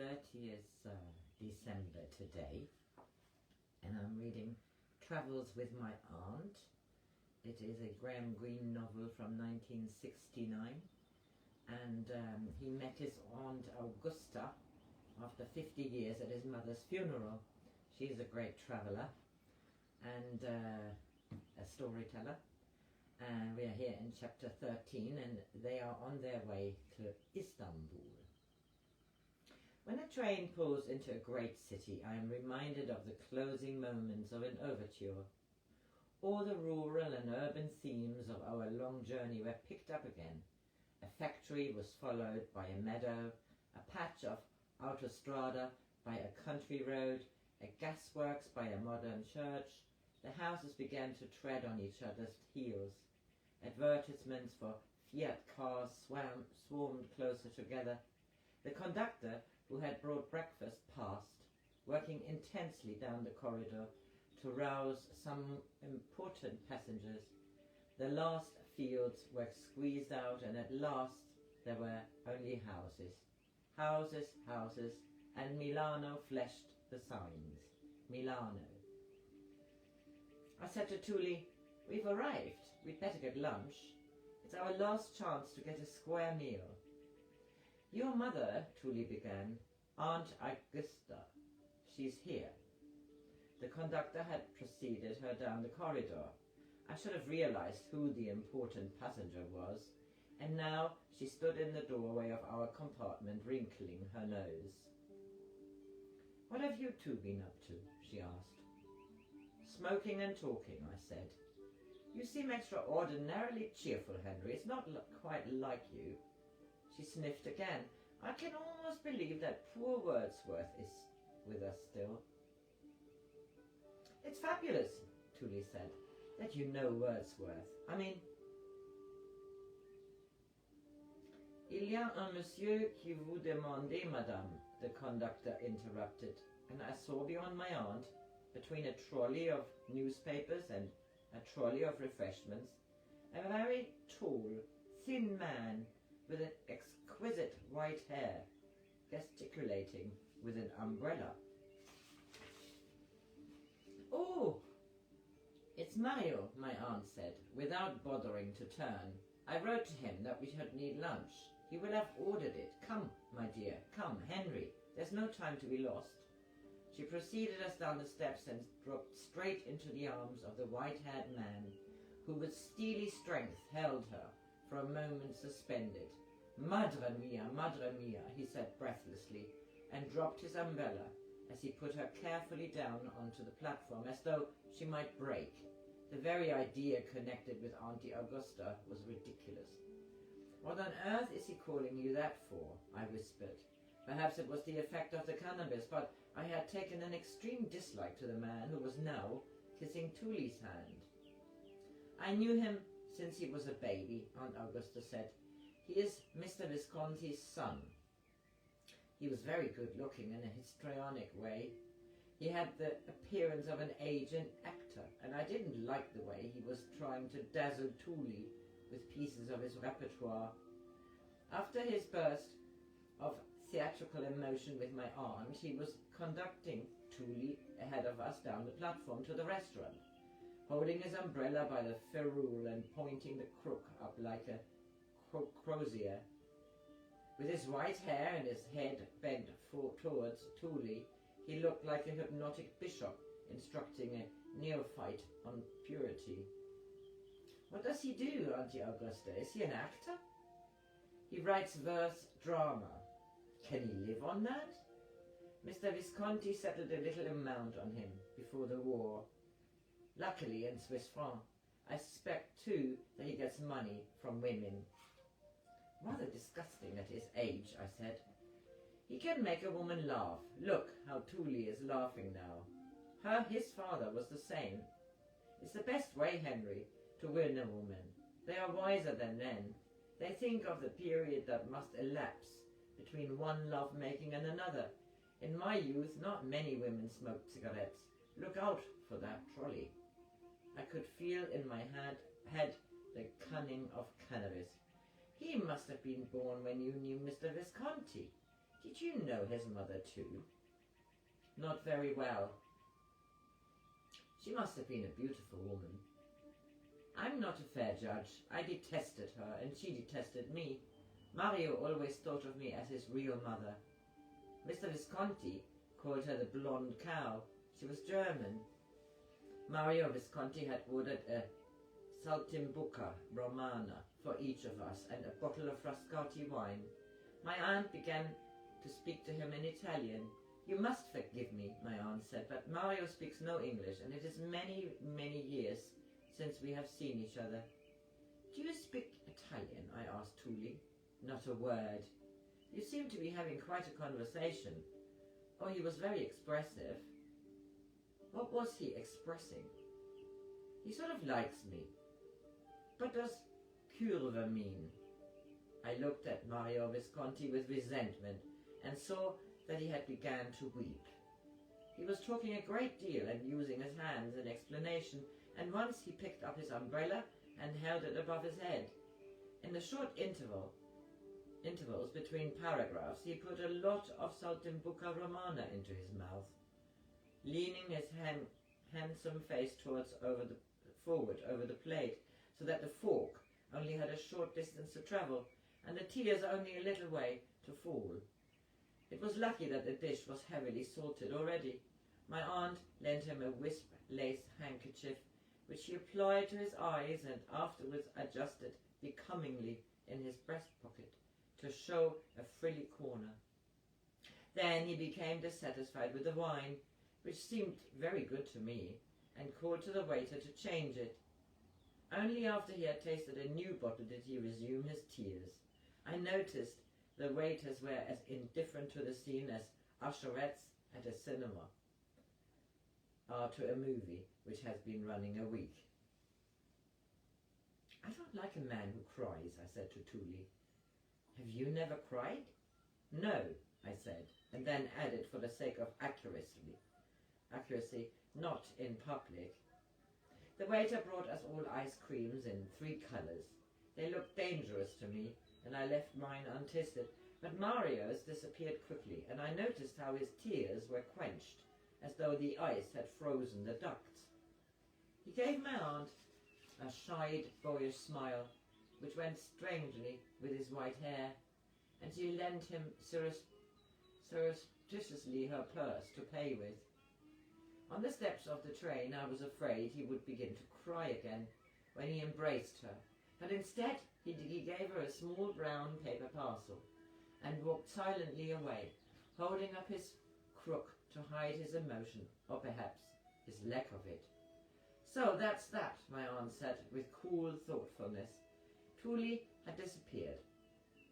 30th December today, and I'm reading Travels with My Aunt. It is a Greene novel from 1969, and he met his Aunt Augusta after 50 years at his mother's funeral. She's a great traveller and a storyteller. We are here in chapter 13, and they are on their way to Istanbul. When a train pulls into a great city, I am reminded of the closing moments of an overture. All the rural and urban themes of our long journey were picked up again. A factory was followed by a meadow, a patch of autostrada by a country road, a gasworks by a modern church. The houses began to tread on each other's heels. Advertisements for Fiat cars swarmed closer together. The conductor, who had brought breakfast, passed, working intensely down the corridor to rouse some important passengers. The last fields were squeezed out, and at last there were only houses. Houses, houses, and Milano fleshed the signs. Milano. I said to Tully, "We've arrived. We'd better get lunch. It's our last chance to get a square meal." "Your mother," Tully began, "Aunt Augusta. She's here." The conductor had preceded her down the corridor. I should have realized who the important passenger was, and now she stood in the doorway of our compartment, wrinkling her nose. "What have you two been up to?" she asked. "Smoking and talking," I said. "You seem extraordinarily cheerful, Henry. It's not quite like you." She sniffed again. "I can almost believe that poor Wordsworth is with us still." "It's fabulous," Tully said, "that you know Wordsworth. I mean..." "Il y a un monsieur qui vous demande, madame," the conductor interrupted, and I saw beyond my aunt, between a trolley of newspapers and a trolley of refreshments, a very tall, thin man with an exquisite white hair, gesticulating with an umbrella. "Oh, it's Mario," my aunt said, without bothering to turn. "I wrote to him that we should need lunch. He will have ordered it. Come, my dear, come, Henry. There's no time to be lost." She preceded us down the steps and dropped straight into the arms of the white-haired man, who with steely strength held her, for a moment suspended. Madre mia," he said breathlessly, and dropped his umbrella as he put her carefully down onto the platform, as though she might break. The very idea connected with Auntie Augusta was ridiculous. "What on earth is he calling you that for?" I whispered. Perhaps it was the effect of the cannabis, but I had taken an extreme dislike to the man who was now kissing Tully's hand. "I knew him since he was a baby," Aunt Augusta said. "He is Mr. Visconti's son. He was very good-looking in a histrionic way. He had the appearance of an aged actor, and I didn't like the way he was trying to dazzle Tully with pieces of his repertoire. After his burst of theatrical emotion with my aunt, he was conducting Tully ahead of us down the platform to the restaurant, holding his umbrella by the ferrule and pointing the crook up like a crozier. With his white hair and his head bent towards Tully, he looked like a hypnotic bishop instructing a neophyte on purity. What does he do, Auntie Augusta? Is he an actor? He writes verse drama. Can he live on that? Mr. Visconti settled a little amount on him before the war. Luckily in Swiss francs. I suspect, too, that he gets money from women. Rather disgusting at his age, I said. He can make a woman laugh. Look how Tully is laughing now. His father was the same. It's the best way, Henry, to win a woman. They are wiser than men. They think of the period that must elapse between one love-making and another. In my youth, not many women smoked cigarettes. Look out for that trolley. I could feel in my head the cunning of cannabis. He must have been born when you knew Mr. Visconti. Did you know his mother too? Not very well. She must have been a beautiful woman. I'm not a fair judge. I detested her, and she detested me. Mario always thought of me as his real mother. Mr. Visconti called her the blonde cow. She was German. Mario Visconti had ordered a saltimbocca romana for each of us and a bottle of Frascati wine. My aunt began to speak to him in Italian. You must forgive me, my aunt said, but Mario speaks no English, and it is many, many years since we have seen each other. Do you speak Italian? I asked Tully. Not a word. You seem to be having quite a conversation. Oh, he was very expressive. What was he expressing? He sort of likes me. What does curva mean? I looked at Mario Visconti with resentment and saw that he had begun to weep. He was talking a great deal and using his hands in explanation, and once he picked up his umbrella and held it above his head. In the short intervals between paragraphs, he put a lot of saltimbocca romana into his mouth, leaning his handsome face forward over the plate, so that the fork only had a short distance to travel, and the tears only a little way to fall. It was lucky that the dish was heavily salted already. My aunt lent him a wisp lace handkerchief, which he applied to his eyes and afterwards adjusted becomingly in his breast pocket to show a frilly corner. Then he became dissatisfied with the wine, which seemed very good to me, and called to the waiter to change it. Only after he had tasted a new bottle did he resume his tears. I noticed the waiters were as indifferent to the scene as usherettes at a cinema are to a movie which has been running a week. I don't like a man who cries, I said to Tully. Have you never cried? No, I said, and then added for the sake of accuracy, not in public. The waiter brought us all ice creams in 3 colors. They looked dangerous to me, and I left mine untasted, but Mario's disappeared quickly, and I noticed how his tears were quenched, as though the ice had frozen the ducts. He gave my aunt a shy, boyish smile, which went strangely with his white hair, and she lent him surreptitiously her purse to pay with. On the steps of the train I was afraid he would begin to cry again when he embraced her, but instead he gave her a small brown paper parcel and walked silently away, holding up his crook to hide his emotion, or perhaps his lack of it. So that's that, my aunt said with cool thoughtfulness. Tully had disappeared.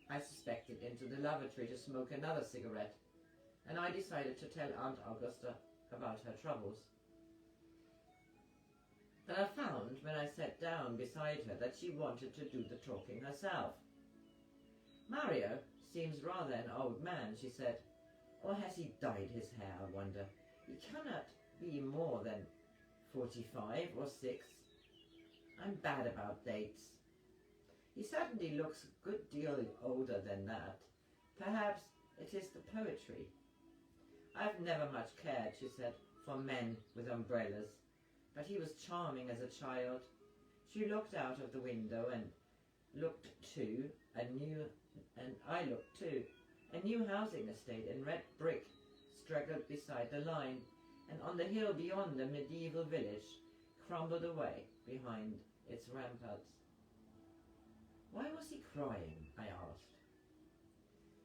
I suspected into the lavatory to smoke another cigarette, and I decided to tell Aunt Augusta about her troubles. But I found when I sat down beside her that she wanted to do the talking herself. Mario seems rather an old man, she said. Or has he dyed his hair, I wonder? He cannot be more than 45 or 6. I'm bad about dates. He certainly looks a good deal older than that. Perhaps it is the poetry. I've never much cared, she said, for men with umbrellas, but he was charming as a child. She looked out of the window and I looked too. A new housing estate in red brick straggled beside the line, and on the hill beyond the medieval village crumbled away behind its ramparts. Why was he crying? I asked.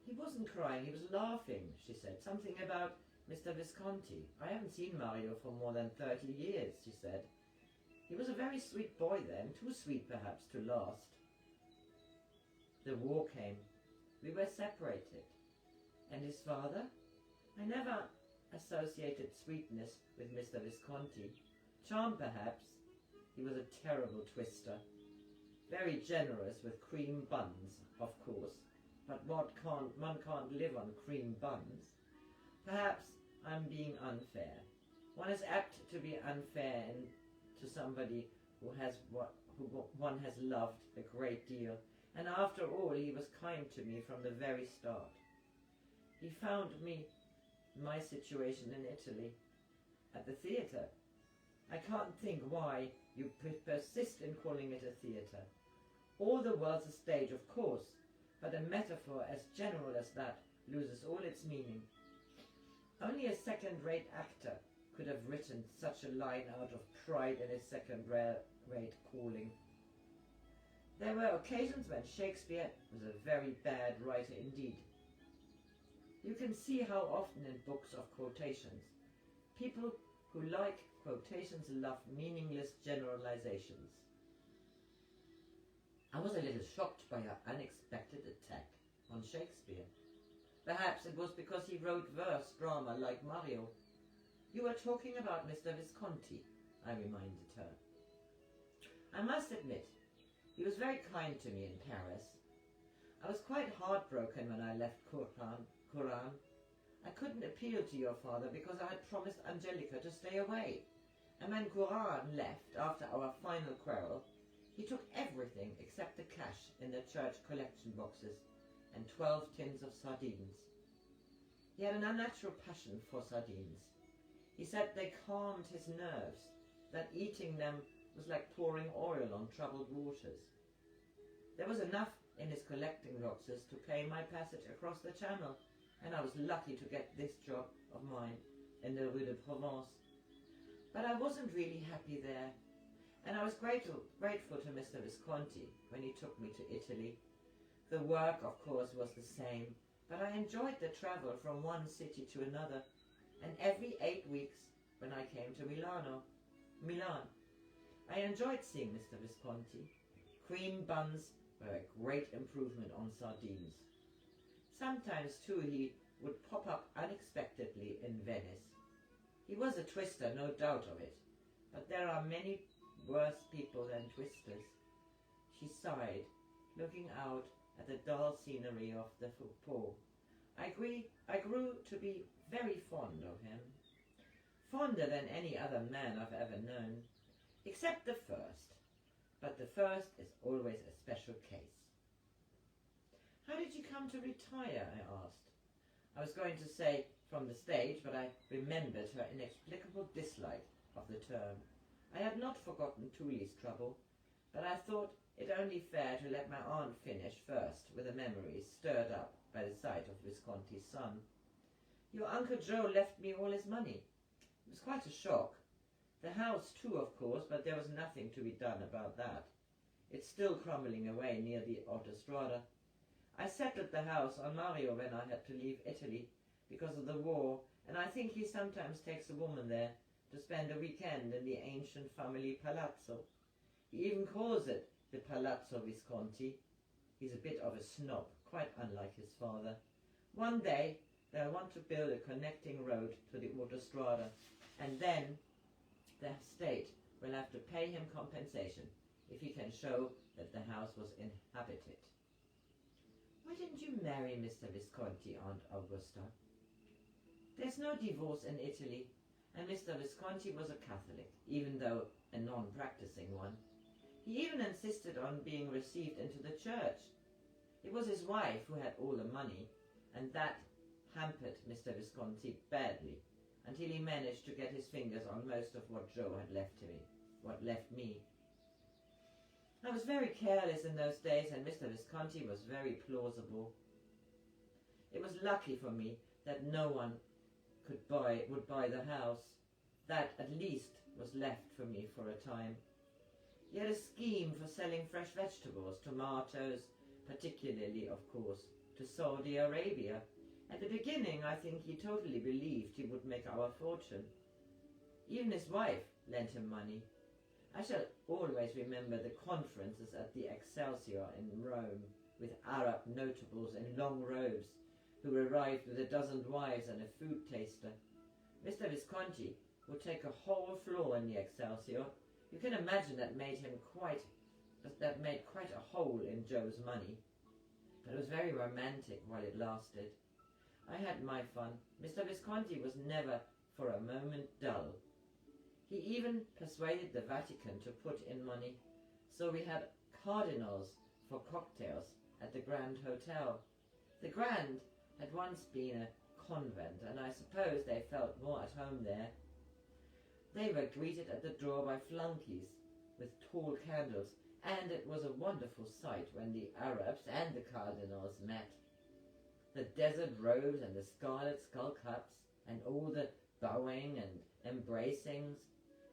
He wasn't crying, he was laughing, she said. Something about Mr. Visconti. I haven't seen Mario for more than 30 years, she said. He was a very sweet boy then, too sweet perhaps to last. The war came. We were separated. And his father? I never associated sweetness with Mr. Visconti. Charm perhaps. He was a terrible twister. Very generous with cream buns, of course. But one can't live on cream buns. Perhaps I'm being unfair. One is apt to be unfair to somebody who one has loved a great deal. And after all, he was kind to me from the very start. He found me my situation in Italy, at the theatre. I can't think why you persist in calling it a theatre. All the world's a stage, of course, but a metaphor as general as that loses all its meaning. Only a second-rate actor could have written such a line out of pride in his second-rate calling. There were occasions when Shakespeare was a very bad writer indeed. You can see how often in books of quotations, people who like quotations love meaningless generalizations. I was a little shocked by her unexpected attack on Shakespeare. Perhaps it was because he wrote verse drama like Mario. You were talking about Mr. Visconti, I reminded her. I must admit, he was very kind to me in Paris. I was quite heartbroken when I left Coran. I couldn't appeal to your father because I had promised Angelica to stay away. And when Coran left after our final quarrel, he took everything except the cash in the church collection boxes and 12 tins of sardines. He had an unnatural passion for sardines. He said they calmed his nerves, that eating them was like pouring oil on troubled waters. There was enough in his collecting boxes to pay my passage across the channel, and I was lucky to get this job of mine in the Rue de Provence. But I wasn't really happy there, and I was grateful to Mr. Visconti when he took me to Italy. The work, of course, was the same, but I enjoyed the travel from one city to another, and every 8 weeks when I came to Milan, I enjoyed seeing Mr. Visconti. Cream buns were a great improvement on sardines. Sometimes, too, he would pop up unexpectedly in Venice. He was a twister, no doubt of it, but there are many worse people than twisters. She sighed, looking out at the dull scenery of the Faubourg. I grew to be very fond of him, fonder than any other man I've ever known, except the first. But the first is always a special case. How did you come to retire? I asked. I was going to say from the stage, but I remembered her inexplicable dislike of the term. I had not forgotten Tooley's trouble, but I thought it only fair to let my aunt finish first with the memories stirred up by the sight of Visconti's son. Your Uncle Joe left me all his money. It was quite a shock. The house too, of course, but there was nothing to be done about that. It's still crumbling away near the Autostrada. I settled the house on Mario when I had to leave Italy because of the war, and I think he sometimes takes a woman there to spend a weekend in the ancient family palazzo. He even calls it the Palazzo Visconti. He's a bit of a snob, quite unlike his father. One day they'll want to build a connecting road to the Autostrada, and then the state will have to pay him compensation if he can show that the house was inhabited. Why didn't you marry Mr. Visconti, Aunt Augusta? There's no divorce in Italy, and Mr. Visconti was a Catholic, even though a non-practicing one. He even insisted on being received into the church. It was his wife who had all the money, and that hampered Mr. Visconti badly, until he managed to get his fingers on most of what Joe had left me. I was very careless in those days, and Mr. Visconti was very plausible. It was lucky for me that no one would buy the house. That, at least, was left for me for a time. He had a scheme for selling fresh vegetables, tomatoes, particularly, of course, to Saudi Arabia. At the beginning, I think he totally believed he would make our fortune. Even his wife lent him money. I shall always remember the conferences at the Excelsior in Rome, with Arab notables in long robes, who arrived with a dozen wives and a food taster. Mr. Visconti would take a whole floor in the Excelsior. You can imagine that made quite a hole in Joe's money. But it was very romantic while it lasted. I had my fun. Mr. Visconti was never for a moment dull. He even persuaded the Vatican to put in money, so we had cardinals for cocktails at the Grand Hotel. The Grand had once been a convent, and I suppose they felt more at home there. They were greeted at the door by flunkies with tall candles, and it was a wonderful sight when the Arabs and the cardinals met. The desert rose and the scarlet skull-caps, and all the bowing and embracings,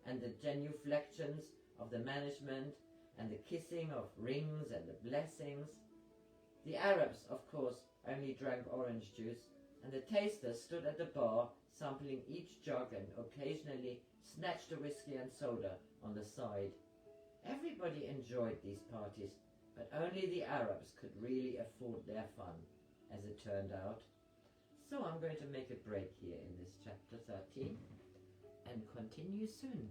and the genuflections of the management, and the kissing of rings and the blessings. The Arabs, of course, only drank orange juice, and the tasters stood at the bar sampling each jug and occasionally snatched a whiskey and soda on the side. Everybody enjoyed these parties, but only the Arabs could really afford their fun, as it turned out. So I'm going to make a break here in this chapter 13 and continue soon.